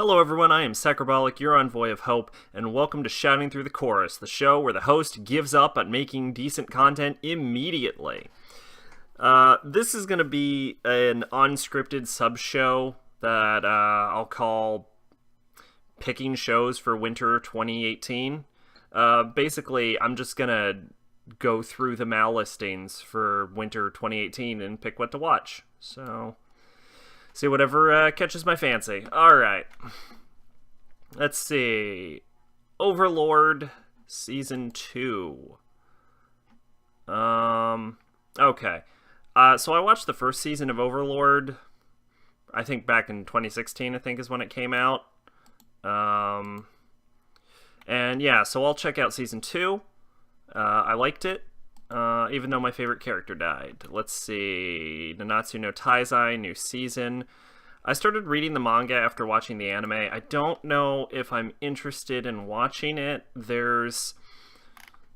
Hello everyone, I am Sacrabolic, your envoy of hope, and welcome to Shouting Through the Chorus, the show where the host gives up on making decent content immediately. This is going to be an unscripted sub-show that I'll call Picking Shows for Winter 2018. Basically, I'm just going to go through the MAL listings for Winter 2018 and pick what to watch. So, see whatever catches my fancy. Alright. Let's see. Overlord Season 2. Okay. So I watched the first season of Overlord, I think back in 2016, I think is when it came out. And yeah, so I'll check out Season 2. I liked it, even though my favorite character died. Let's see. Nanatsu no Taizai, new season. I started reading the manga after watching the anime. I don't know if I'm interested in watching it. There's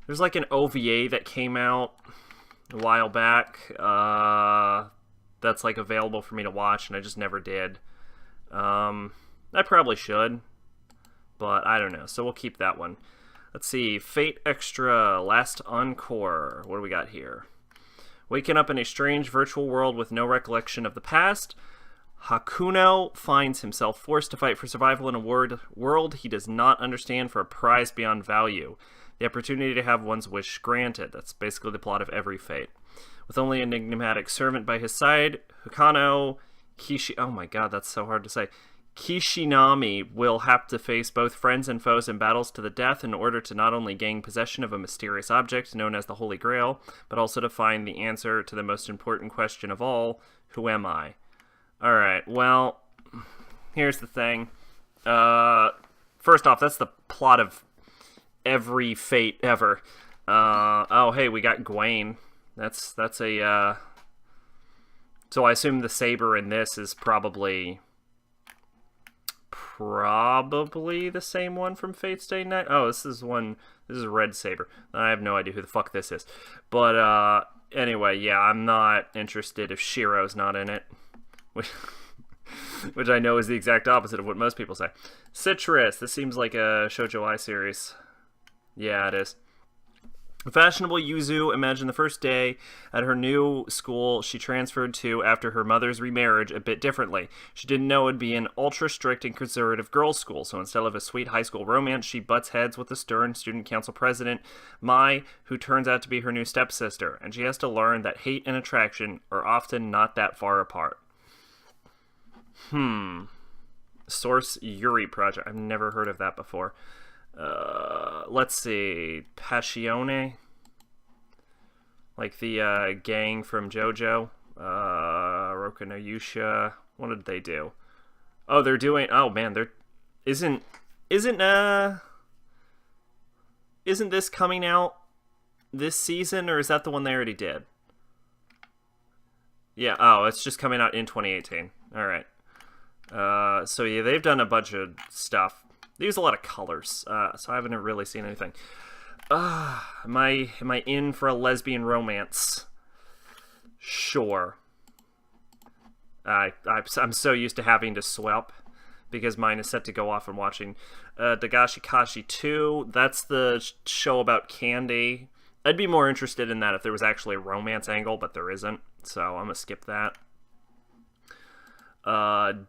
like an OVA that came out a while back that's like available for me to watch, and I just never did. I probably should, but I don't know. So we'll keep that one. Let's see, FateExtra, Last Encore. What do we got here? Waking up in a strange virtual world with no recollection of the past, Hakuno finds himself forced to fight for survival in a world he does not understand for a prize beyond value. The opportunity to have one's wish granted. That's basically the plot of every Fate. With only an enigmatic servant by his side, Hukano oh my god, that's so hard to say. Kishinami will have to face both friends and foes in battles to the death in order to not only gain possession of a mysterious object known as the Holy Grail, but also to find the answer to the most important question of all, who am I? Alright, well, here's the thing. First off, that's the plot of every Fate ever. Oh, hey, we got Gwen. That's a, So I assume the saber in this is probably the same one from Fate Stay Night. Oh, this is Red Saber. I have no idea who the fuck this is. But, anyway, yeah, I'm not interested if Shiro's not in it. Which I know is the exact opposite of what most people say. Citrus. This seems like a Shoujo Ai series. Yeah, it is. A fashionable Yuzu imagined the first day at her new school she transferred to after her mother's remarriage a bit differently. She didn't know it would be an ultra-strict and conservative girls' school, so instead of a sweet high school romance, she butts heads with the stern student council president, Mai, who turns out to be her new stepsister, and she has to learn that hate and attraction are often not that far apart. Source Yuri Project. I've never heard of that before. Let's see. Passione. Like the gang from JoJo. Roku no Yuusha. What did they do? Oh, they're doing. Oh man, they're. Isn't this coming out this season, or is that the one they already did? Yeah. Oh, it's just coming out in 2018. All right. So yeah, they've done a bunch of stuff. They use a lot of colors, so I haven't really seen anything. Am I in for a lesbian romance? Sure. I'm so used to having to swap because mine is set to go off and watching Dagashi Kashi 2. That's the show about candy. I'd be more interested in that if there was actually a romance angle, but there isn't, so I'm gonna skip that.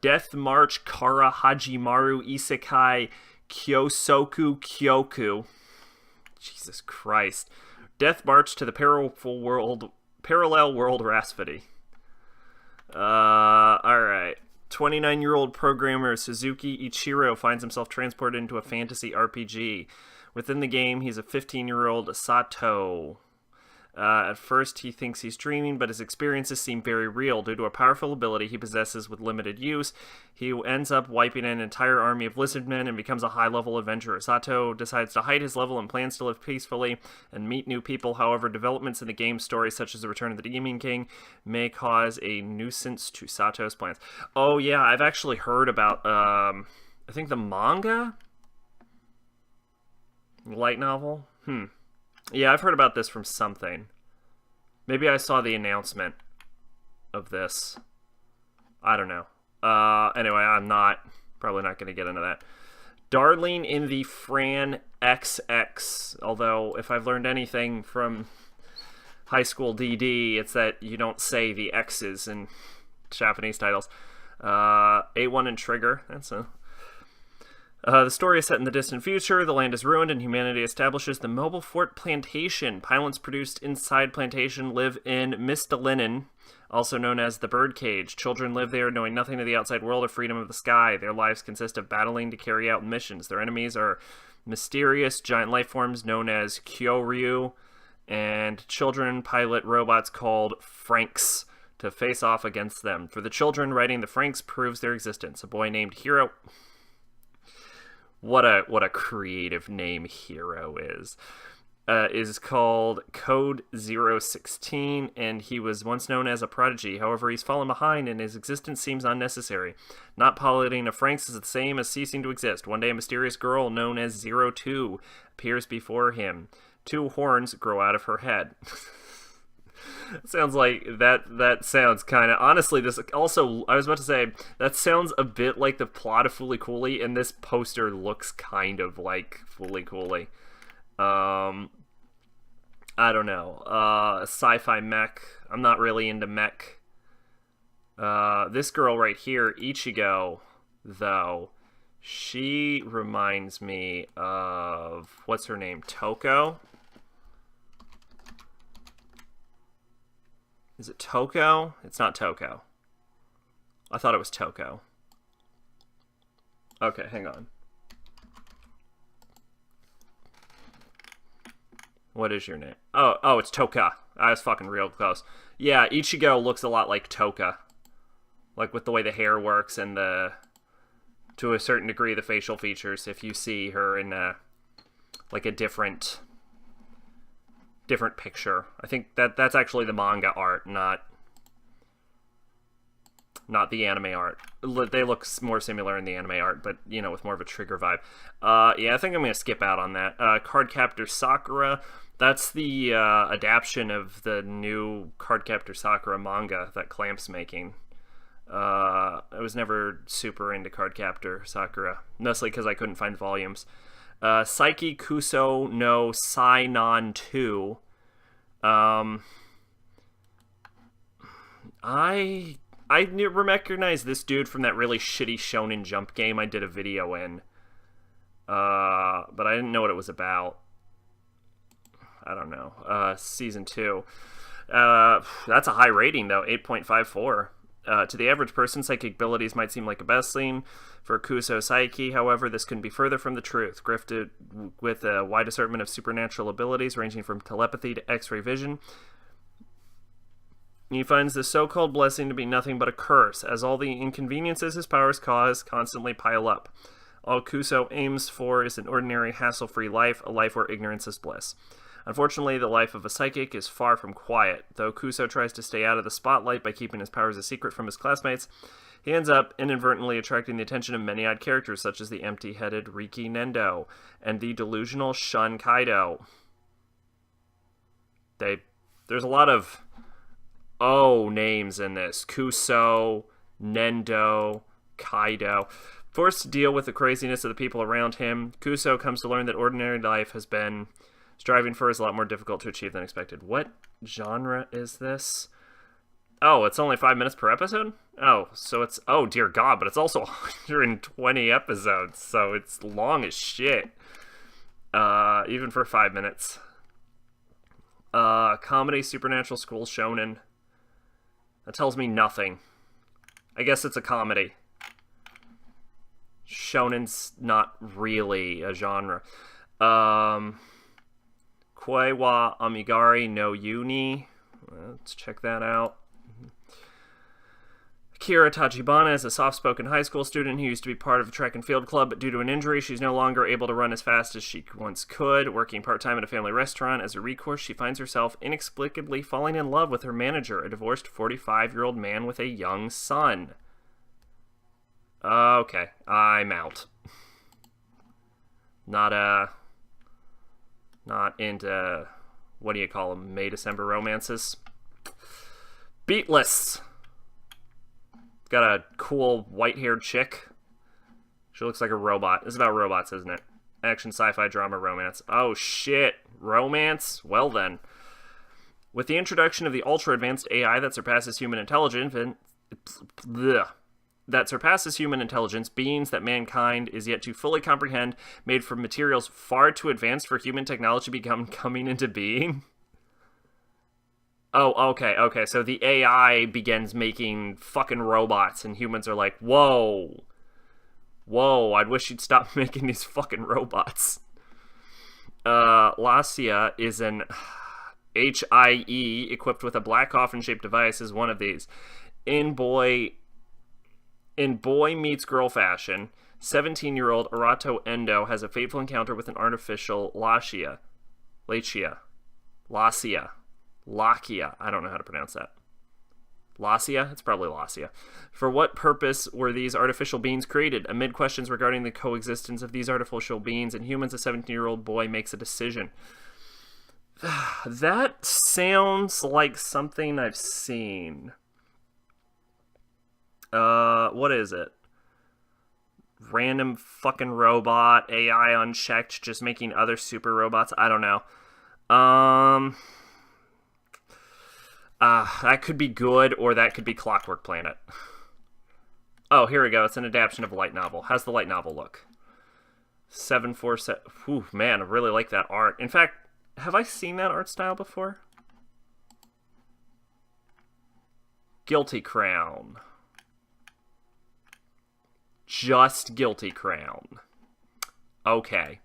Death March Kara Hajimaru Isekai Kyosoku Kyoku. Jesus Christ. Death March to the Parallel World Rhapsody. Alright. 29-year-old programmer Suzuki Ichiro finds himself transported into a fantasy RPG. Within the game, he's a 15-year-old Sato. At first, he thinks he's dreaming, but his experiences seem very real. Due to a powerful ability he possesses with limited use, he ends up wiping an entire army of lizard men and becomes a high-level adventurer. Sato decides to hide his level and plans to live peacefully and meet new people. However, developments in the game's story, such as the return of the Demon King, may cause a nuisance to Sato's plans. Oh, yeah, I've actually heard about, I think the manga? Light novel? Yeah, I've heard about this from something. Maybe I saw the announcement of this. I don't know. Anyway, I'm not Probably not going to get into that. Darling in the Fran XX. Although, if I've learned anything from high school DD, it's that you don't say the X's in Japanese titles. A1 and Trigger. That's a... the story is set in the distant future. The land is ruined, and humanity establishes the Mobile Fort Plantation. Pilots produced inside plantation live in Mistalinen, also known as the Birdcage. Children live there, knowing nothing of the outside world or freedom of the sky. Their lives consist of battling to carry out missions. Their enemies are mysterious giant life forms known as Kyoryu, and children pilot robots called Franks to face off against them. For the children, writing the Franks proves their existence. A boy named Hero... What a creative name Hero is called Code 016, and he was once known as a prodigy. However, he's fallen behind, and his existence seems unnecessary. Not piloting a Franks is the same as ceasing to exist. One day, a mysterious girl known as 02 appears before him. 2 horns grow out of her head. Sounds like that sounds kind of... Honestly, this also... I was about to say, that sounds a bit like the plot of Fooly Cooly, and this poster looks kind of like Fooly Cooly. I don't know. Sci-fi mech. I'm not really into mech. This girl right here, Ichigo, though, she reminds me of... What's her name? Toko? Is it Toko? It's not Toko. I thought it was Toko. Okay, hang on. What is your name? Oh, it's Toka. I was fucking real close. Yeah, Ichigo looks a lot like Toka. Like with the way the hair works and to a certain degree, the facial features. If you see her in like a different picture. I think that's actually the manga art, not the anime art. They look more similar in the anime art, but, you know, with more of a Trigger vibe. Yeah, I think I'm going to skip out on that. Cardcaptor Sakura, that's the adaptation of the new Cardcaptor Sakura manga that Clamp's making. I was never super into Cardcaptor Sakura, mostly because I couldn't find volumes. Saiki Kuso no Sainon 2. I recognize this dude from that really shitty Shonen Jump game I did a video in. But I didn't know what it was about. I don't know. Season 2. That's a high rating, though. 8.54. To the average person, psychic abilities might seem like a best-selling for Kuso Saiki. However, this couldn't be further from the truth. Gifted with a wide assortment of supernatural abilities, ranging from telepathy to X-ray vision, he finds this so-called blessing to be nothing but a curse, as all the inconveniences his powers cause constantly pile up. All Kuso aims for is an ordinary, hassle-free life, a life where ignorance is bliss. Unfortunately, the life of a psychic is far from quiet. Though Kuso tries to stay out of the spotlight by keeping his powers a secret from his classmates, he ends up inadvertently attracting the attention of many odd characters, such as the empty-headed Riki Nendo and the delusional Shun Kaido. There's a lot of names in this. Kuso, Nendo, Kaido. Forced to deal with the craziness of the people around him, Kuso comes to learn that ordinary life has been striving for is a lot more difficult to achieve than expected. What genre is this? Oh, it's only 5 minutes per episode? Oh, so it's... Oh, dear God, but it's also 120 episodes, so it's long as shit. Even for 5 minutes. Comedy, supernatural, school, shonen. That tells me nothing. I guess it's a comedy. Shonen's not really a genre. Koi wa Amigari no Uni. Let's check that out. Akira Tachibana is a soft-spoken high school student who used to be part of a track and field club, but due to an injury, she's no longer able to run as fast as she once could. Working part-time at a family restaurant, as a recourse, she finds herself inexplicably falling in love with her manager, a divorced 45-year-old man with a young son. Okay, I'm out. Not into, what do you call them, May December romances? Beatless. Got a cool white-haired chick She looks like a robot. It's about robots, isn't it? Action, sci-fi, drama, romance. Oh, shit. Romance? Well, then. With the introduction of the ultra-advanced AI that surpasses human intelligence, beings that mankind is yet to fully comprehend, made from materials far too advanced for human technology coming into being. Oh, okay. So the AI begins making fucking robots, and humans are like, whoa, I'd wish you'd stop making these fucking robots. Lacia is an HIE equipped with a black coffin-shaped device is one of these. In boy meets girl fashion, 17-year-old Arato Endo has a fateful encounter with an artificial Lacia. I don't know how to pronounce that. Lacia? It's probably Lacia. For what purpose were these artificial beings created? Amid questions regarding the coexistence of these artificial beings and humans, a 17-year-old boy makes a decision. That sounds like something I've seen. What is it? Random fucking robot, AI unchecked, just making other super robots? I don't know. That could be good, or that could be Clockwork Planet. Oh, here we go. It's an adaptation of a light novel. How's the light novel look? 747. Whew, man, I really like that art. In fact, have I seen that art style before? Guilty Crown. Just Guilty Crown. Okay.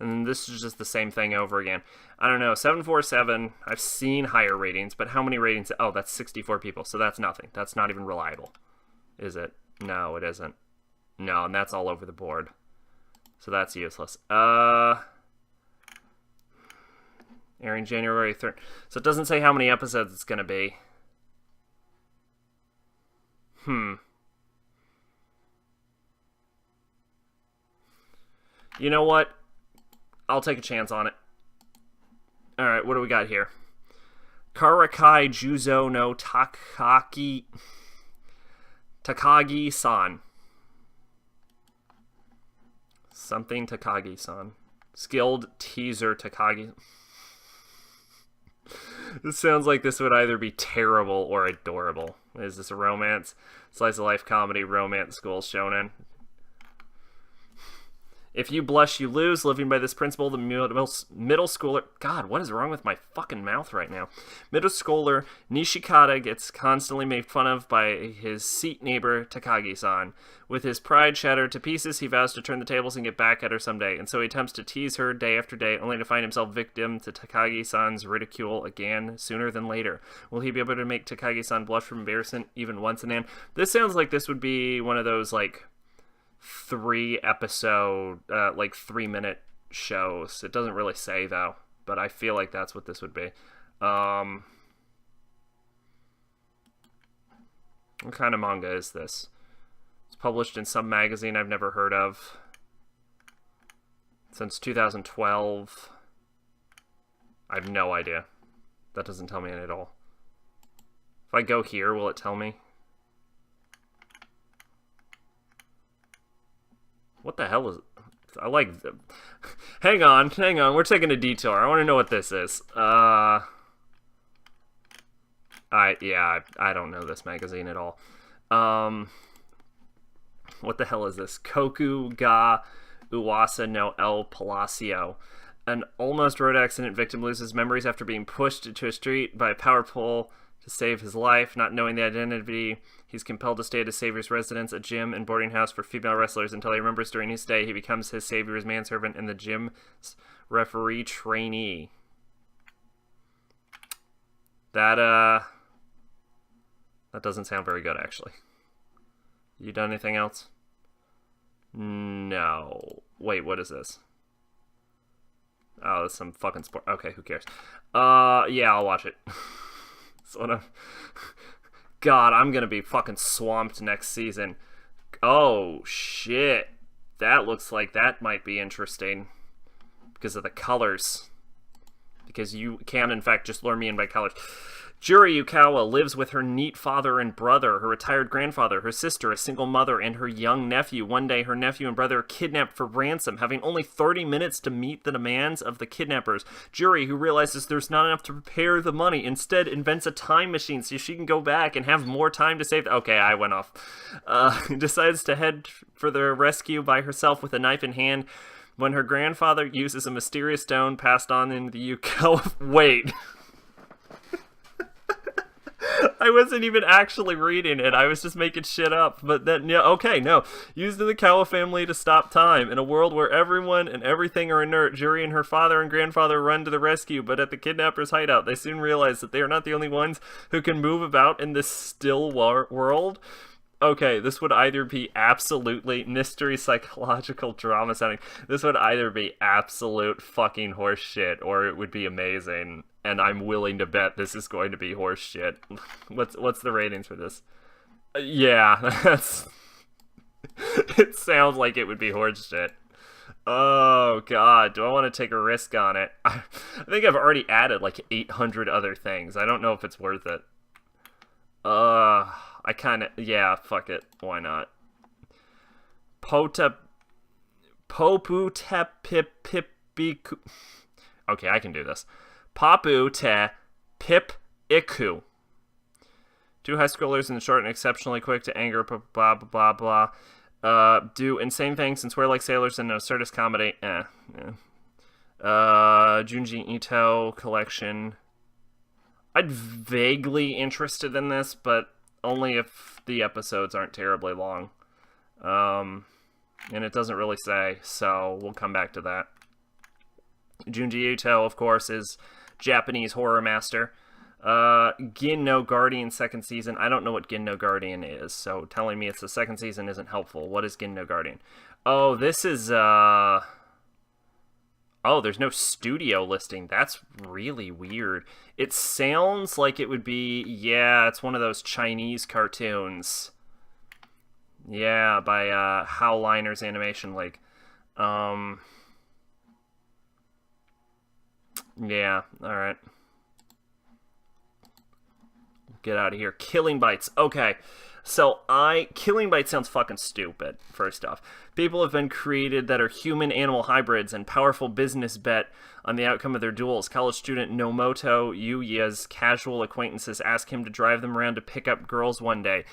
And this is just the same thing over again. I don't know. 747, I've seen higher ratings, but how many ratings? Oh, that's 64 people, so that's nothing. That's not even reliable. Is it? No, it isn't. No, and that's all over the board. So that's useless. Airing January 3rd. So it doesn't say how many episodes it's going to be. You know what? I'll take a chance on it. Alright, what do we got here? Karakai Juzo no Takagi Son. Something Takagi Son. Skilled teaser Takagi. This sounds like this would either be terrible or adorable. Is this a romance? Slice of life comedy, romance, school shonen. If you blush, you lose. Living by this principle, the middle schooler... God, what is wrong with my fucking mouth right now? Middle schooler Nishikata gets constantly made fun of by his seat neighbor, Takagi-san. With his pride shattered to pieces, he vows to turn the tables and get back at her someday. And so he attempts to tease her day after day, only to find himself victim to Takagi-san's ridicule again, sooner than later. Will he be able to make Takagi-san blush from embarrassment even once and then? This sounds like this would be one of those, like... 3-episode, like 3-minute shows. It doesn't really say though, but I feel like that's what this would be. What kind of manga is this? It's published in some magazine I've never heard of since 2012. I have no idea. That doesn't tell me anything at all. If I go here, will it tell me? What the hell is... I like... Hang on. We're taking a detour. I want to know what this is. I don't know this magazine at all. What the hell is this? Koku ga Uwasa no El Palacio. An almost road accident victim loses memories after being pushed into a street by a power pole to save his life. Not knowing the identity, he's compelled to stay at his savior's residence, a gym and boarding house for female wrestlers, until he remembers during his stay he becomes his savior's manservant and the gym's referee trainee. That doesn't sound very good, actually. You done anything else? No. Wait, what is this? Oh, that's some fucking sport. Okay, who cares? Yeah, I'll watch it. Sort of. God, I'm gonna be fucking swamped next season. Oh, shit. That looks like that might be interesting. Because of the colors. Because you can, in fact, just lure me in by colors. Juri Yukawa lives with her neat father and brother, her retired grandfather, her sister, a single mother, and her young nephew. One day, her nephew and brother are kidnapped for ransom, having only 30 minutes to meet the demands of the kidnappers. Juri, who realizes there's not enough to prepare the money, instead invents a time machine so she can go back and have more time to save... Okay, I went off. Decides to head for the rescue by herself with a knife in hand when her grandfather uses a mysterious stone passed on in the Yukawa... Wait... I wasn't even actually reading it. I was just making shit up. But then, yeah, okay, no. Used in the Kawa family to stop time. In a world where everyone and everything are inert, Juri and her father and grandfather run to the rescue, but at the kidnapper's hideout, they soon realize that they are not the only ones who can move about in this still world. Okay, this would either be absolutely mystery psychological drama setting. This would either be absolute fucking horse shit, or it would be amazing. And I'm willing to bet this is going to be horse shit. What's the ratings for this? Yeah, that's... It sounds like it would be horse shit. Oh, God. Do I want to take a risk on it? I think I've already added like 800 other things. I don't know if it's worth it. I kind of... Yeah, fuck it. Why not? Popu te pipiku... Okay, I can do this. Papu te pip iku. Two high schoolers in the short and exceptionally quick to anger, blah, blah, blah, blah. Do insane things and swear like sailors in an absurdist comedy. Junji Ito collection. I'd vaguely interested in this, but only if the episodes aren't terribly long. And it doesn't really say, so we'll come back to that. Junji Ito, of course, is Japanese horror master. Ginn no Guardian second season. I don't know what Ginn no Guardian is, so telling me it's the second season isn't helpful. What is Ginn no Guardian? Oh, this is, Oh, there's no studio listing. That's really weird. It sounds like it would be, yeah, it's one of those Chinese cartoons. Yeah, by, Howliners Animation League. Yeah, alright. Get out of here. Killing Bites. Okay, so Killing Bites sounds fucking stupid, first off. People have been created that are human-animal hybrids and powerful business bet on the outcome of their duels. College student Nomoto Yuya's casual acquaintances ask him to drive them around to pick up girls one day,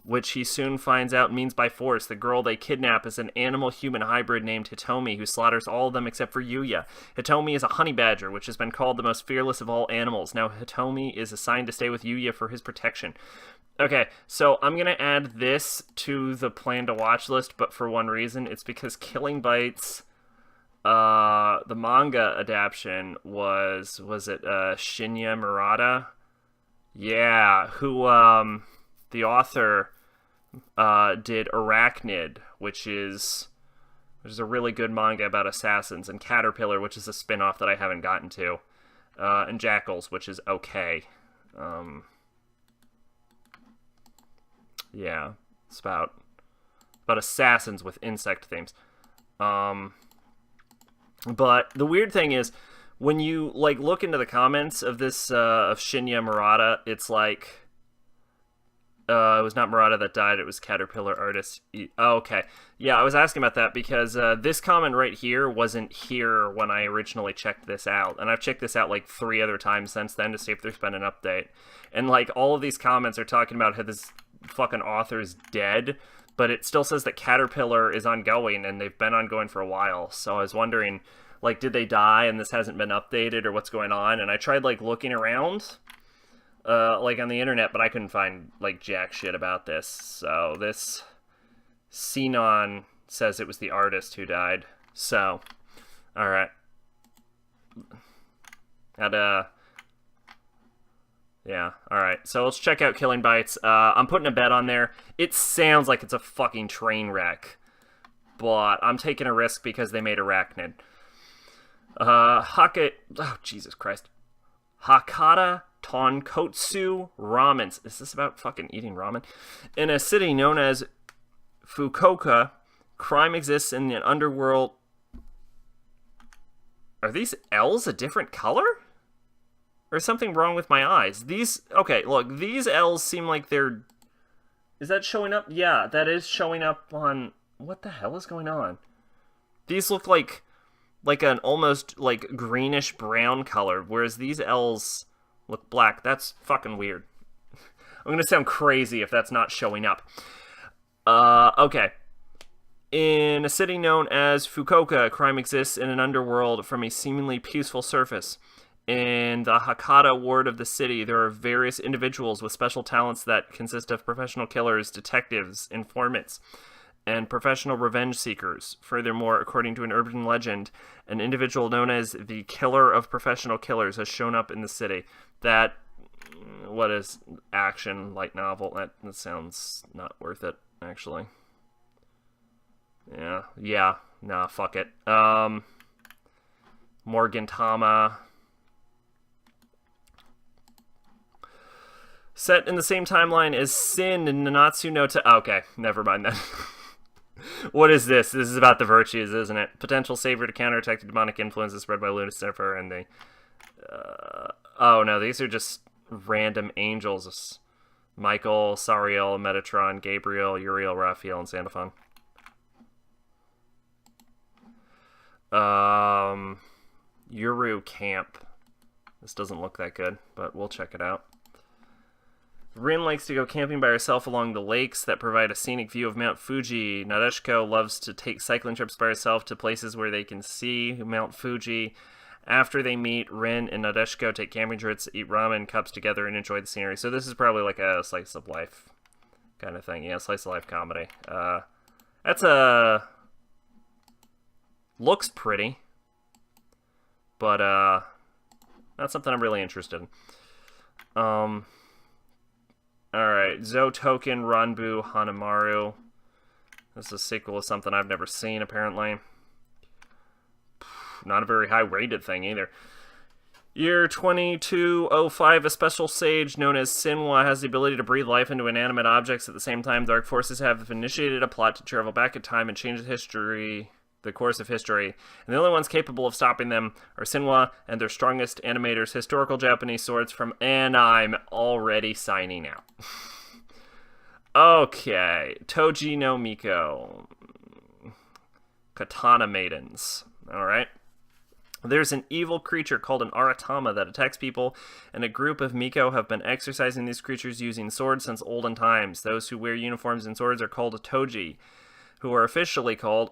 which he soon finds out means by force. The girl they kidnap is an animal-human hybrid named Hitomi, who slaughters all of them except for Yuya. Hitomi is a honey badger, which has been called the most fearless of all animals. Now Hitomi is assigned to stay with Yuya for his protection. Okay, so I'm going to add this to the plan to watch list, but for one reason. It's because Killing Bites, the manga adaptation was it Shinya Murata? Yeah, who, the author did Arachnid, which is a really good manga about assassins, and Caterpillar, which is a spin-off that I haven't gotten to, and Jackals, which is okay. Yeah, it's about assassins with insect themes. But the weird thing is, when you like look into the comments of this of Shinya Murata, it's like it was not Murata that died, it was Caterpillar artist. Oh, okay. Yeah, I was asking about that because this comment right here wasn't here when I originally checked this out. And I've checked this out like 3 other times since then to see if there's been an update. And like all of these comments are talking about how this fucking author's dead, but it still says that Caterpillar is ongoing and they've been ongoing for a while. So I was wondering, like, did they die and this hasn't been updated or what's going on? And I tried like looking around like on the internet, but I couldn't find like jack shit about this. So this Sinon says it was the artist who died. So, all right. Yeah, all right. So let's check out Killing Bites. I'm putting a bet on there. It sounds like it's a fucking train wreck, but I'm taking a risk because they made Arachnid. Oh, Jesus Christ. Hakata Tonkotsu Ramen. Is this about fucking eating ramen? In a city known as Fukuoka, crime exists in the underworld. Are these L's a different color? Or is something wrong with my eyes? These... Okay, look. These L's seem like they're... Is that showing up? Yeah, that is showing up on... What the hell is going on? These look like an almost, like, greenish-brown color, whereas these L's look black. That's fucking weird. I'm gonna sound crazy if that's not showing up. Okay. In a city known as Fukuoka, crime exists in an underworld from a seemingly peaceful surface. In the Hakata ward of the city, there are various individuals with special talents that consist of professional killers, detectives, informants, and professional revenge seekers. Furthermore, according to an urban legend, an individual known as the Killer of Professional Killers has shown up in the city. That, what is action, light novel? That sounds not worth it, actually. Yeah, nah, fuck it. Morgan Tama. Set in the same timeline as Sin and Nanatsu no okay, never mind then. What is this? This is about the virtues, isn't it? Potential savior to counterattack the demonic influences spread by Lucifer and the... oh no, these are just random angels. Michael, Sariel, Metatron, Gabriel, Uriel, Raphael, and Sandafon. Yuru Camp. This doesn't look that good, but we'll check it out. Rin likes to go camping by herself along the lakes that provide a scenic view of Mount Fuji. Nadeshiko loves to take cycling trips by herself to places where they can see Mount Fuji. After they meet, Rin and Nadeshiko take camping trips, eat ramen cups together, and enjoy the scenery. So this is probably like a slice of life kind of thing. Yeah, slice of life comedy. That's a... Looks pretty. But, not something I'm really interested in. Alright, Zotoken, Ranbu, Hanamaru. This is a sequel to something I've never seen, apparently. Not a very high-rated thing, either. Year 2205, a special sage known as Sinwa has the ability to breathe life into inanimate objects. At the same time, dark forces have initiated a plot to travel back in time and change the course of history, and the only ones capable of stopping them are Sinwa and their strongest animators, historical Japanese swords from... And I'm already signing out. Okay. Toji no Miko. Katana Maidens. Alright. There's an evil creature called an Aratama that attacks people, and a group of Miko have been exercising these creatures using swords since olden times. Those who wear uniforms and swords are called a Toji, who are officially called...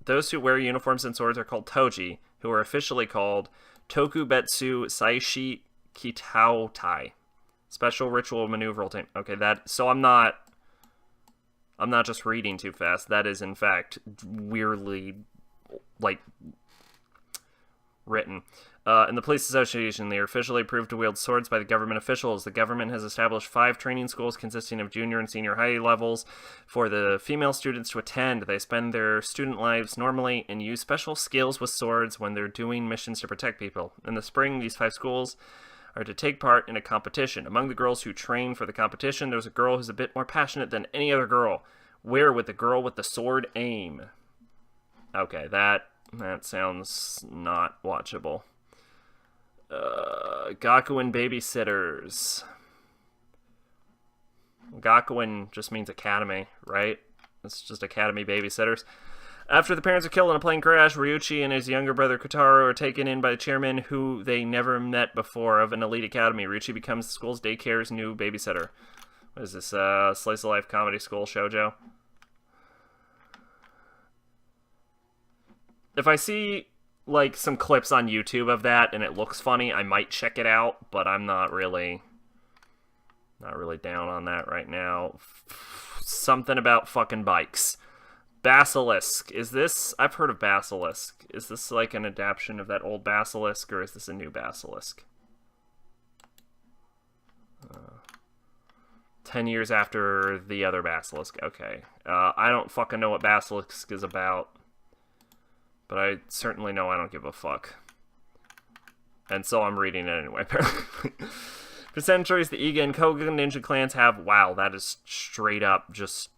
Those who wear uniforms and swords are called Toji, who are officially called Tokubetsu Saishi Kitautai. Special ritual maneuver team. Okay, so I'm not just reading too fast. That is, in fact, weirdly, like, written. In the police association, they are officially approved to wield swords by the government officials. The government has established 5 training schools consisting of junior and senior high levels for the female students to attend. They spend their student lives normally and use special skills with swords when they're doing missions to protect people. In the spring, these 5 schools are to take part in a competition. Among the girls who train for the competition, there's a girl who's a bit more passionate than any other girl. Where would the girl with the sword aim? Okay, that sounds not watchable. Gakuen Babysitters. Gakuen just means academy, right? It's just academy babysitters. After the parents are killed in a plane crash, Ryuichi and his younger brother Kotaro are taken in by the chairman, who they never met before, of an elite academy. Ryuichi becomes the school's daycare's new babysitter. What is this, slice of life comedy school shoujo? If I see, like, some clips on YouTube of that and it looks funny, I might check it out, but I'm not really down on that right now. Something about fucking bikes. Basilisk. Is this... I've heard of Basilisk. Is this like an adaptation of that old Basilisk, or is this a new Basilisk? 10 years after the other Basilisk. Okay. I don't fucking know what Basilisk is about. But I certainly know I don't give a fuck. And so I'm reading it anyway, apparently. For centuries, the Iga and Koga ninja clans have... Wow, that is straight up just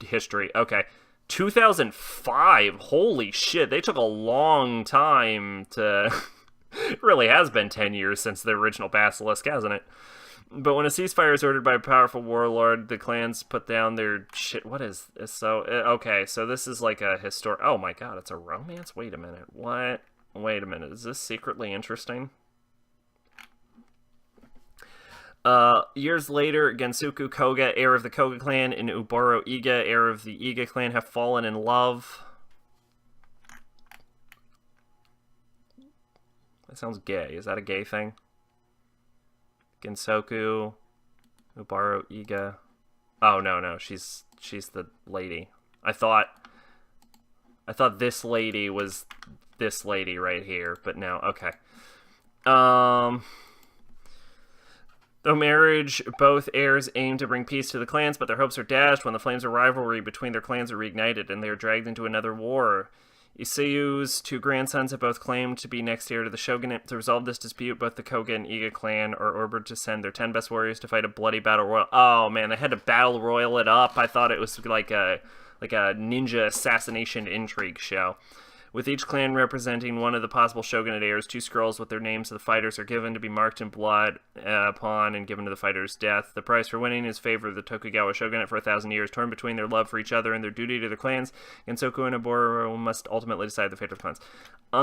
history. Okay. 2005? Holy shit, they took a long time to... It really has been 10 years since the original Basilisk, hasn't it? But when a ceasefire is ordered by a powerful warlord, the clans put down their shit. What is this? So, okay, so this is like a historic... Oh my god, it's a romance? Wait a minute. What? Wait a minute. Is this secretly interesting? Years later, Gensuku Koga, heir of the Koga clan, and Uboro Iga, heir of the Iga clan, have fallen in love. That sounds gay. Is that a gay thing? Gensoku, Ubaro Iga. Oh no, she's the lady. I thought this lady was this lady right here, but no, okay. Though marriage, both heirs aim to bring peace to the clans, but their hopes are dashed when the flames of rivalry between their clans are reignited and they are dragged into another war. Isayu's two grandsons have both claimed to be next heir to the shogunate. To resolve this dispute, both the Koga and Iga clan are ordered to send their 10 best warriors to fight a bloody battle royal. Oh man, they had to battle royal it up. I thought it was like a ninja assassination intrigue show. With each clan representing one of the possible shogunate heirs, 2 scrolls with their names of the fighters are given to be marked in blood upon and given to the fighter's death. The price for winning is favor of the Tokugawa shogunate for 1,000 years, torn between their love for each other and their duty to their clans. Gensoku and Uboro must ultimately decide the fate of the clans. You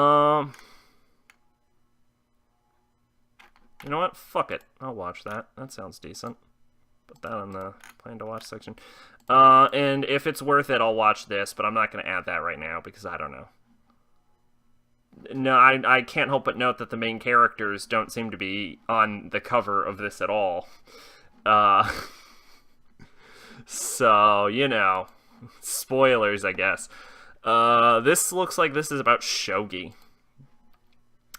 know what? Fuck it. I'll watch that. That sounds decent. Put that on the plan to watch section. And if it's worth it, I'll watch this, but I'm not going to add that right now because I don't know. No, I can't help but note that the main characters don't seem to be on the cover of this at all. So, you know, spoilers, I guess. This looks like this is about shogi.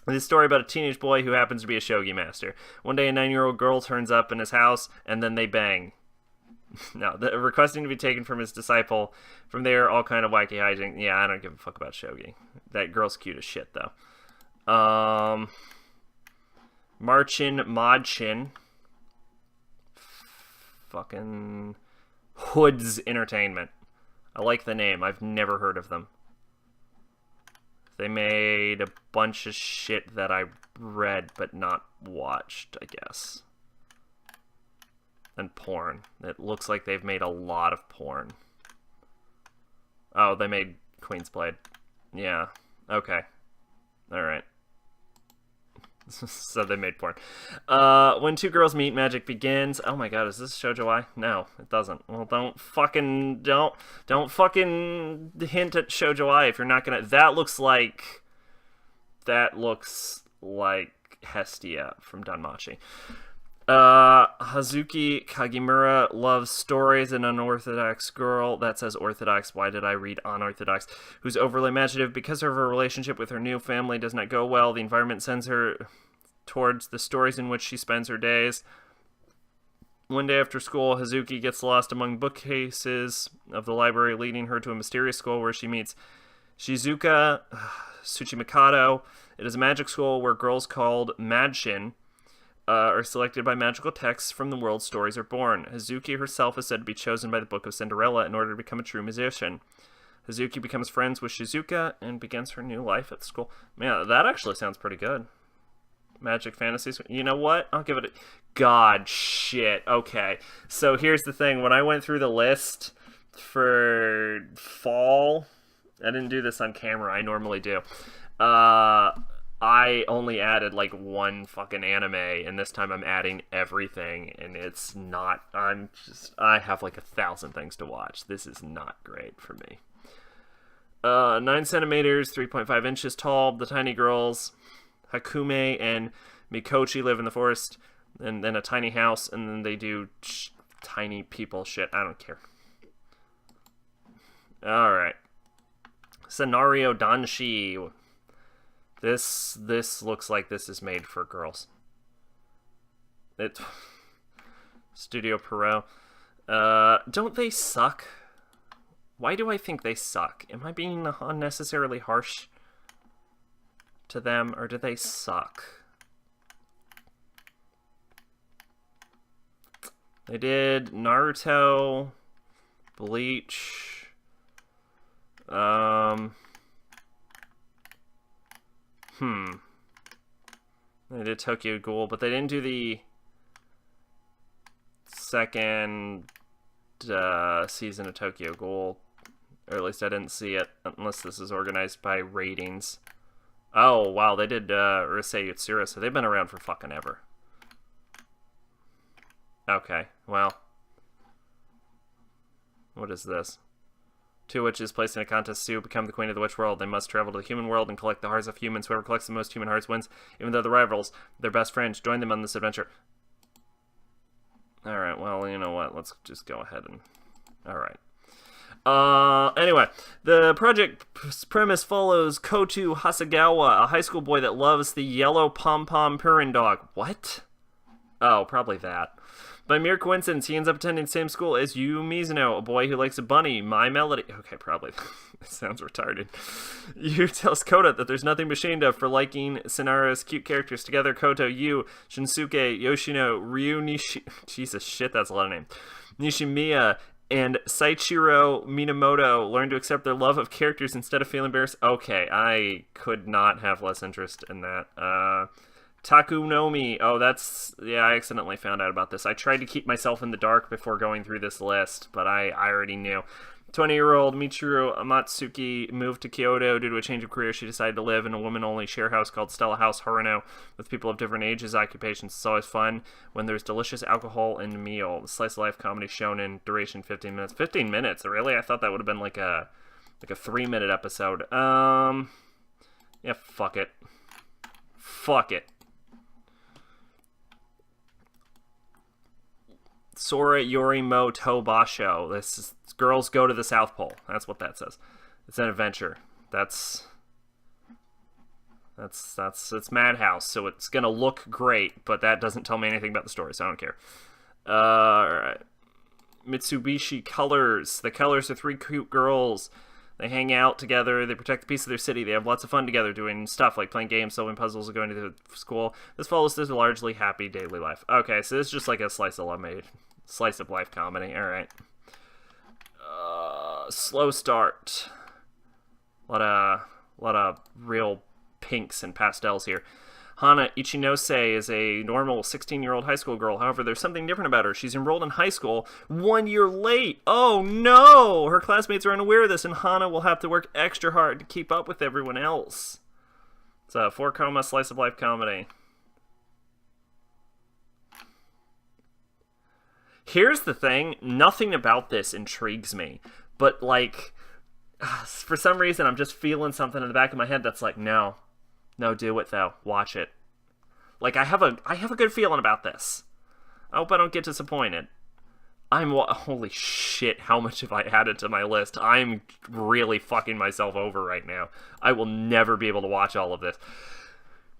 This story about a teenage boy who happens to be a shogi master. One day a 9-year-old girl turns up in his house, and then they bang. No, requesting to be taken from his disciple. From there, all kind of wacky hijinks. Yeah, I don't give a fuck about shogi. That girl's cute as shit, though. Marchin Modchin. Fucking Hoods Entertainment. I like the name. I've never heard of them. They made a bunch of shit that I read but not watched, I guess. And porn. It looks like they've made a lot of porn. Oh, they made Queen's Blade. Yeah. Okay. Alright. So they made porn. When two girls meet, magic begins. Oh my god, is this Shoujo-ai? No, it doesn't. Well, don't fucking hint at Shoujo-ai if you're not gonna... That looks like Hestia from Danmachi. Hazuki Kagimura loves stories. An unorthodox girl. That says orthodox. Why did I read unorthodox? Who's overly imaginative. Because of her relationship with her new family does not go well, the environment sends her towards the stories in which she spends her days. One day after school, Hazuki gets lost among bookcases of the library, leading her to a mysterious school where she meets Shizuka Tsuchimikado. It is a magic school where girls called Madshin are selected by magical texts from the world stories are born. Hazuki herself is said to be chosen by the Book of Cinderella in order to become a true musician. Hazuki becomes friends with Shizuka and begins her new life at school. Man, that actually sounds pretty good. Magic fantasies. You know what? I'll give it a... God, shit. Okay. So here's the thing. When I went through the list for fall, I didn't do this on camera. I normally do. I only added like one fucking anime, and this time I'm adding everything, and it's not... I have like 1,000 things to watch. This is not great for me. 9 centimeters, 3.5 inches tall. The tiny girls, Hakume and Mikochi, live in the forest, and then a tiny house, and then they do tiny people shit. I don't care. Alright. Cenario Danshi. This looks like this is made for girls. Studio Perot. Don't they suck? Why do I think they suck? Am I being unnecessarily harsh to them, or do they suck? They did Naruto, Bleach, They did Tokyo Ghoul, but they didn't do the second season of Tokyo Ghoul. Or at least I didn't see it, unless this is organized by ratings. Oh, wow, they did Urusei Yatsura, so they've been around for fucking ever. Okay, well. What is this? Two witches placed in a contest to become the queen of the witch world. They must travel to the human world and collect the hearts of humans. Whoever collects the most human hearts wins, even though the rivals, their best friends, join them on this adventure. Alright, well, you know what? Let's just go ahead and... Alright. Anyway, the project premise follows Kotu Hasegawa, a high school boy that loves the yellow pom-pom Purin dog. What? Oh, probably that. By mere coincidence, he ends up attending the same school as Yu Mizuno, a boy who likes a bunny, My Melody. Okay, probably. It sounds retarded. Yu tells Kota that there's nothing to be ashamed of for liking Senara's cute characters. Together, Koto, Yu, Shinsuke, Yoshino, Ryu, Jesus, shit, that's a lot of names. Nishimiya, and Saichiro Minamoto learn to accept their love of characters instead of feeling embarrassed. Okay, I could not have less interest in that. Takunomi. Oh, that's... Yeah, I accidentally found out about this. I tried to keep myself in the dark before going through this list, but I already knew. 20-year-old Michiru Amatsuki moved to Kyoto due to a change of career. She decided to live in a woman-only share house called Stella House Haruno with people of different ages, occupations. It's always fun when there's delicious alcohol and meal. Slice-of-life comedy shonen, duration 15 minutes. 15 minutes? Really? I thought that would have been like a 3-minute episode. Yeah, fuck it. Fuck it. Sora, Yori, Moto, Basho. This is girls go to the South Pole. That's what that says. It's an adventure. It's Madhouse, so it's gonna look great, but that doesn't tell me anything about the story, so I don't care. Alright. Mitsubishi Colors. The Colors are 3 cute girls. They hang out together, they protect the peace of their city, they have lots of fun together doing stuff like playing games, solving puzzles, and going to school. This follows this largely happy daily life. Okay, so this is just like a slice of life comedy. Alright. Slow start. A lot of real pinks and pastels here. Hana Ichinose is a normal 16-year-old high school girl. However, there's something different about her. She's enrolled in high school 1 year late. Oh, no! Her classmates are unaware of this, and Hana will have to work extra hard to keep up with everyone else. It's a 4-coma slice-of-life comedy. Here's the thing. Nothing about this intrigues me. But, like, for some reason, I'm just feeling something in the back of my head that's like, no. No, do it, though. Watch it. Like, I have a good feeling about this. I hope I don't get disappointed. Holy shit, how much have I added to my list? I'm really fucking myself over right now. I will never be able to watch all of this.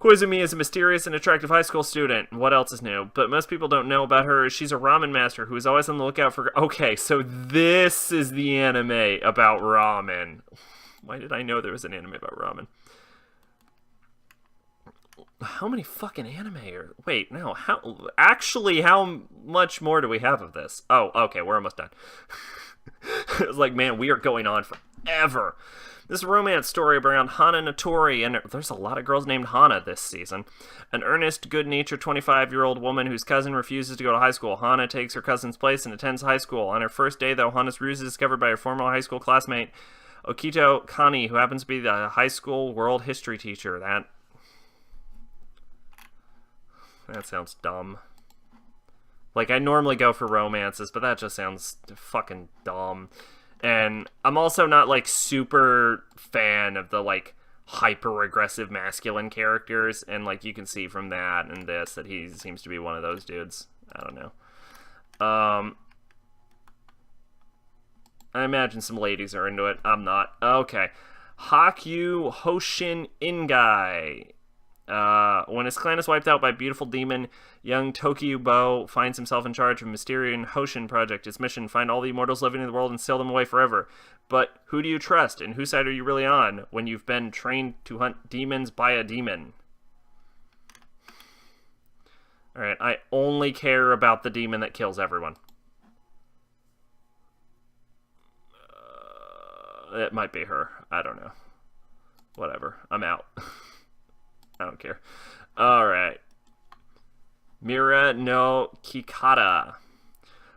Koizumi is a mysterious and attractive high school student. What else is new? But most people don't know about her. She's a ramen master who is always on the lookout for... Okay, so this is the anime about ramen. Why did I know there was an anime about ramen? How many fucking anime are... Wait, no. How much more do we have of this? Oh, okay, we're almost done. It was like, man, we are going on forever. This romance story around Hana Natori, and there's a lot of girls named Hana this season. An earnest, good-natured 25-year-old woman whose cousin refuses to go to high school. Hana takes her cousin's place and attends high school. On her first day, though, Hana's ruse is discovered by her former high school classmate, Okito Kani, who happens to be the high school world history teacher. That sounds dumb. Like, I normally go for romances, but that just sounds fucking dumb. And I'm also not, like, super fan of the, like, hyper-aggressive masculine characters. And, like, you can see from that and this that he seems to be one of those dudes. I don't know. I imagine some ladies are into it. I'm not. Okay. Hakyu Hoshin Ingai. When his clan is wiped out by a beautiful demon, young Tokyubo finds himself in charge of a Mysterian Hoshin project. His mission, find all the immortals living in the world and seal them away forever. But who do you trust, and whose side are you really on when you've been trained to hunt demons by a demon? Alright, I only care about the demon that kills everyone. It might be her. I don't know. Whatever. I'm out. I don't care. Alright. Mira no Kikata.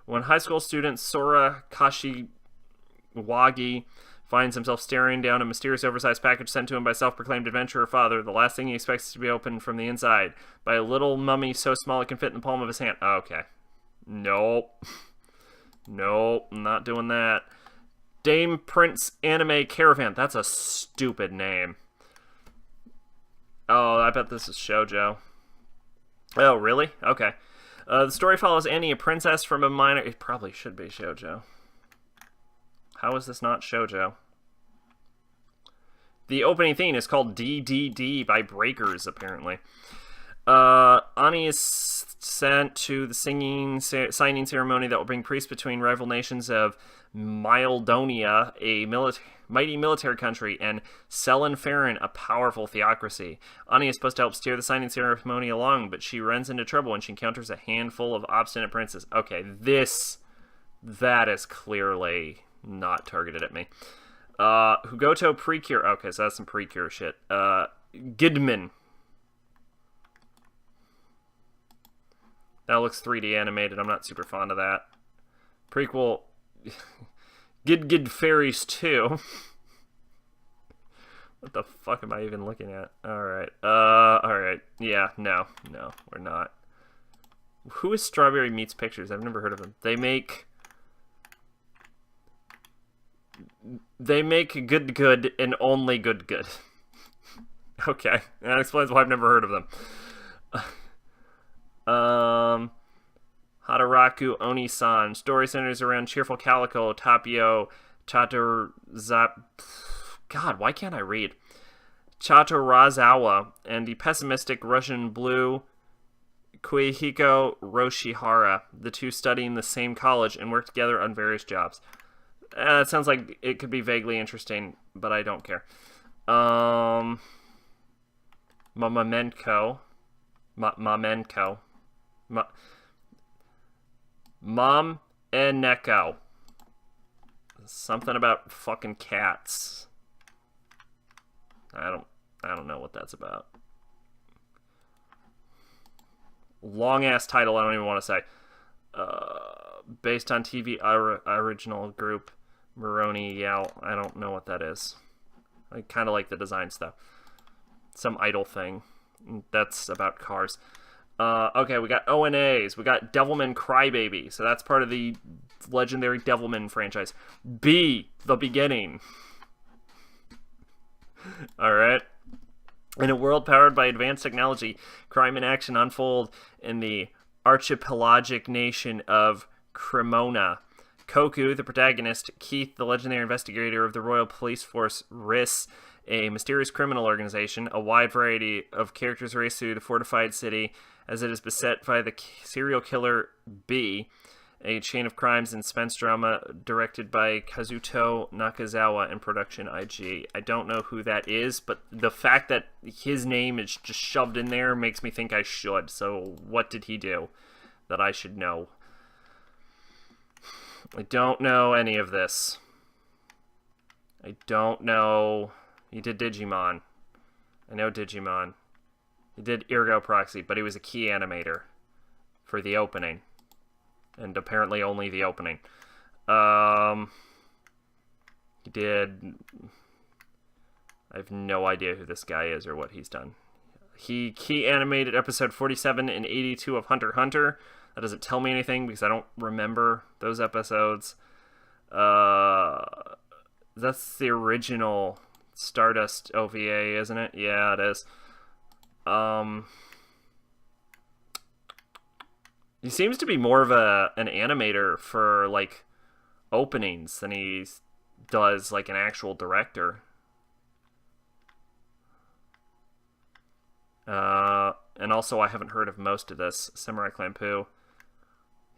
When high school student Sora Kashiwagi finds himself staring down a mysterious oversized package sent to him by self-proclaimed adventurer father, the last thing he expects is to be opened from the inside by a little mummy so small it can fit in the palm of his hand. Okay. Nope. Nope, I'm not doing that. Dame Prince Anime Caravan. That's a stupid name. Oh, I bet this is shoujo. Oh, really? Okay. The story follows Annie, a princess from a minor... It probably should be shoujo. How is this not shoujo? The opening theme is called DDD by Breakers, apparently. Ani is sent to the signing ceremony that will bring peace between rival nations of Mildonia, a mighty military country, and Selen-Farron, a powerful theocracy. Ani is supposed to help steer the signing ceremony along, but she runs into trouble when she encounters a handful of obstinate princes. Okay, that is clearly not targeted at me. Hugoto Precure. Okay, so that's some Precure shit. Gidman. That looks 3D animated. I'm not super fond of that. Prequel. Gid Fairies 2. What the fuck am I even looking at? Alright. Alright. Yeah, no, we're not. Who is Strawberry Meats Pictures? I've never heard of them. They make good and only good. Okay. That explains why I've never heard of them. Hadaraku Oniisan. Story centers around cheerful Calico, Tapio, God, why can't I read? Chaturazawa, and the pessimistic Russian blue Kuihiko Roshihara, the two studying the same college and work together on various jobs. It sounds like it could be vaguely interesting, but I don't care. Mamenko. Mom and Neko. Something about fucking cats. I don't know what that's about. Long ass title, I don't even want to say. Based on TV original group Maroney. Yeah, I don't know what that is. I kind of like the designs though. Some idol thing. That's about cars. Okay, we got ONAs. We got Devilman Crybaby. So that's part of the legendary Devilman franchise. B, The Beginning. Alright. In a world powered by advanced technology, crime and action unfold in the archipelagic nation of Cremona. Koku, the protagonist, Keith, the legendary investigator of the Royal Police Force, RIS, a mysterious criminal organization, a wide variety of characters race through the fortified city as it is beset by the serial killer B, a chain of crimes and suspense drama directed by Kazuto Nakazawa and production IG. I don't know who that is, but the fact that his name is just shoved in there makes me think I should. So what did he do that I should know? I don't know any of this. I don't know. He did Digimon. I know Digimon. He did Ergo Proxy, but he was a key animator for the opening. And apparently only the opening. He did... I have no idea who this guy is or what he's done. He key animated episode 47 and 82 of Hunter x Hunter. That doesn't tell me anything because I don't remember those episodes. That's the original Stardust OVA, isn't it? Yeah, it is. He seems to be more of an animator for, like, openings than he does, like, an actual director. And also, I haven't heard of most of this. Samurai Clampu.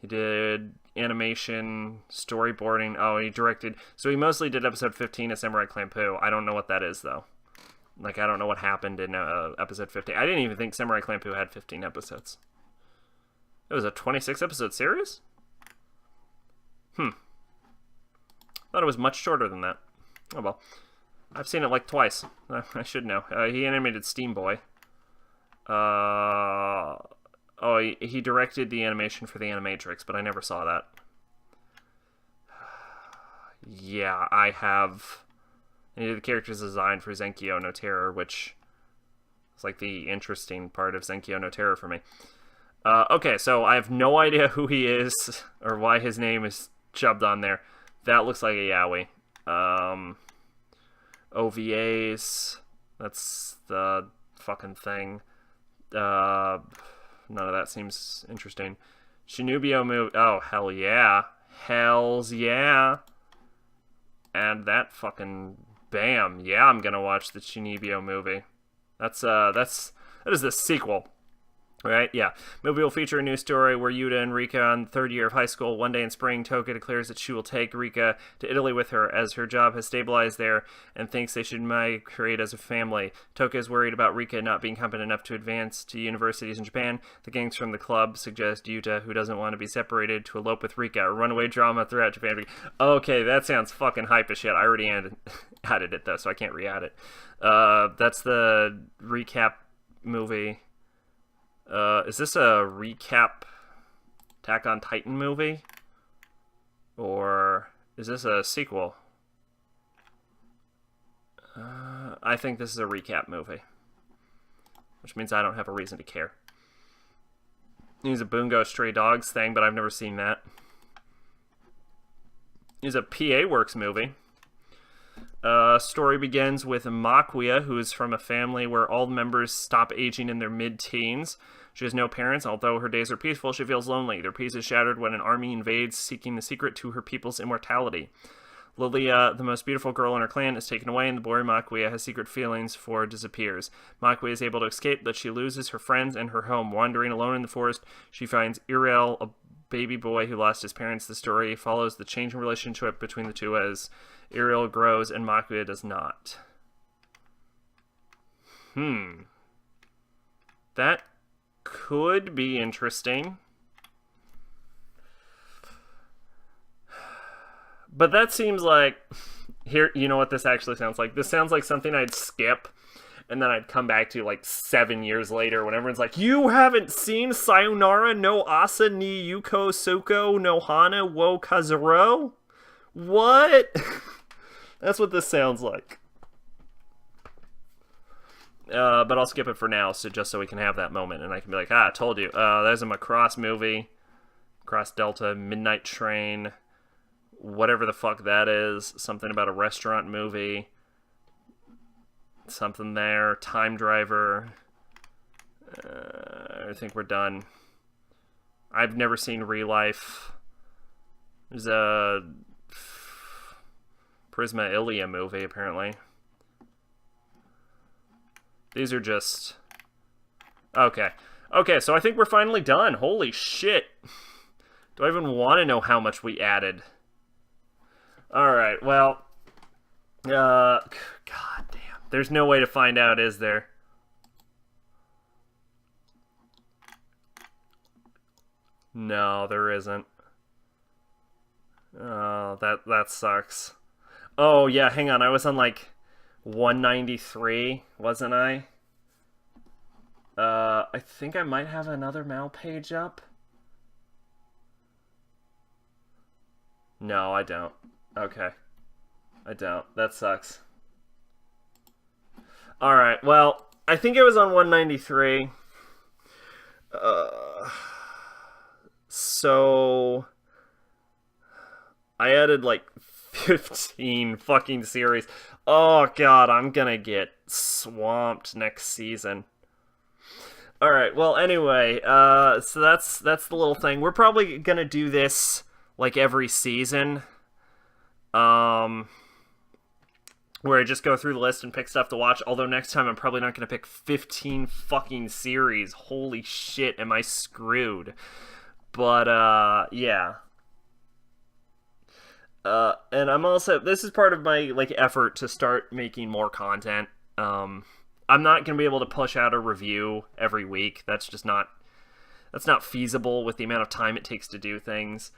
He did animation, storyboarding. Oh, he directed. So he mostly did episode 15 of Samurai Clampu. I don't know what that is, though. Like, I don't know what happened in episode 15. I didn't even think Samurai Clampu had 15 episodes. It was a 26-episode series? Thought it was much shorter than that. Oh, well. I've seen it, like, twice. I should know. He animated Steam Boy. Oh, he directed the animation for the Animatrix, but I never saw that. Yeah, I have any of the characters designed for Zenkyo no Terror, which is like the interesting part of Zenkyo no Terror for me. Okay, so I have no idea who he is or why his name is chubbed on there. That looks like a yaoi. OVAs, that's the fucking thing. None of that seems interesting. Shinubio movie. Oh, hell yeah. Hells yeah. And that fucking bam. Yeah, I'm gonna watch the Shinubio movie. That is the sequel. Right? Yeah. Movie will feature a new story where Yuta and Rika on the third year of high school. One day in spring, Toka declares that she will take Rika to Italy with her as her job has stabilized there and thinks they should migrate as a family. Toka is worried about Rika not being competent enough to advance to universities in Japan. The gangs from the club suggest Yuta, who doesn't want to be separated, to elope with Rika. A runaway drama throughout Japan. Okay, that sounds fucking hype as shit. I already added it, though, so I can't re-add it. That's the recap movie. Is this a recap Attack on Titan movie? Or is this a sequel? I think this is a recap movie. Which means I don't have a reason to care. He's a Bungo Stray Dogs thing, but I've never seen that. He's a PA Works movie. Story begins with Makuya, who is from a family where all the members stop aging in their mid-teens. She has no parents. Although her days are peaceful, she feels lonely. Their peace is shattered when an army invades, seeking the secret to her people's immortality. Lilia, the most beautiful girl in her clan, is taken away, and the boy Makuya has secret feelings for her disappears. Makuya is able to escape, but she loses her friends and her home. Wandering alone in the forest, she finds Iriel, a baby boy who lost his parents. The story follows the changing relationship between the two as Iriel grows and Makuya does not. That could be interesting. But that seems like... Here, you know what this actually sounds like? This sounds like something I'd skip, and then I'd come back to like 7 years later when everyone's like, you haven't seen Sayonara no Asa ni Yuko Soko no Hana wo Kazuro? What? That's what this sounds like. But I'll skip it for now, so just so we can have that moment, and I can be like, I told you. There's a Macross movie. Cross Delta, Midnight Train, whatever the fuck that is. Something about a restaurant movie. Something there. Time Driver. I think we're done. I've never seen Real Life. There's a Prisma Ilia movie, apparently. These are just... Okay. Okay, so I think we're finally done. Holy shit. Do I even want to know how much we added? Alright, well... God damn. There's no way to find out, is there? No, there isn't. Oh, that sucks. Oh, yeah, hang on. I was on, like, 193, wasn't I? I think I might have another Mal page up. No, I don't. Okay. I don't. That sucks. Alright, well, I think it was on 193. So... I added, like, 15 fucking series. Oh, God, I'm gonna get swamped next season. Alright, well, anyway, so that's the little thing. We're probably gonna do this, like, every season. Where I just go through the list and pick stuff to watch. Although next time I'm probably not gonna pick 15 fucking series. Holy shit, am I screwed. But, yeah. And I'm also... This is part of my, like, effort to start making more content. I'm not going to be able to push out a review every week. That's just not... That's not feasible with the amount of time it takes to do things.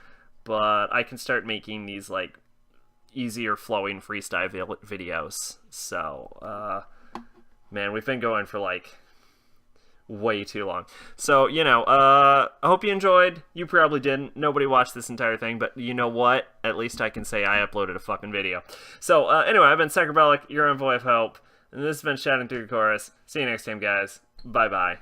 But I can start making these, like, easier flowing freestyle videos. So, man, we've been going for, like... way too long. So, I hope you enjoyed. You probably didn't. Nobody watched this entire thing, but you know what? At least I can say I uploaded a fucking video. So, anyway, I've been Sacrabelic, your envoy of hope, and this has been Shouting Through the Chorus. See you next time, guys. Bye-bye.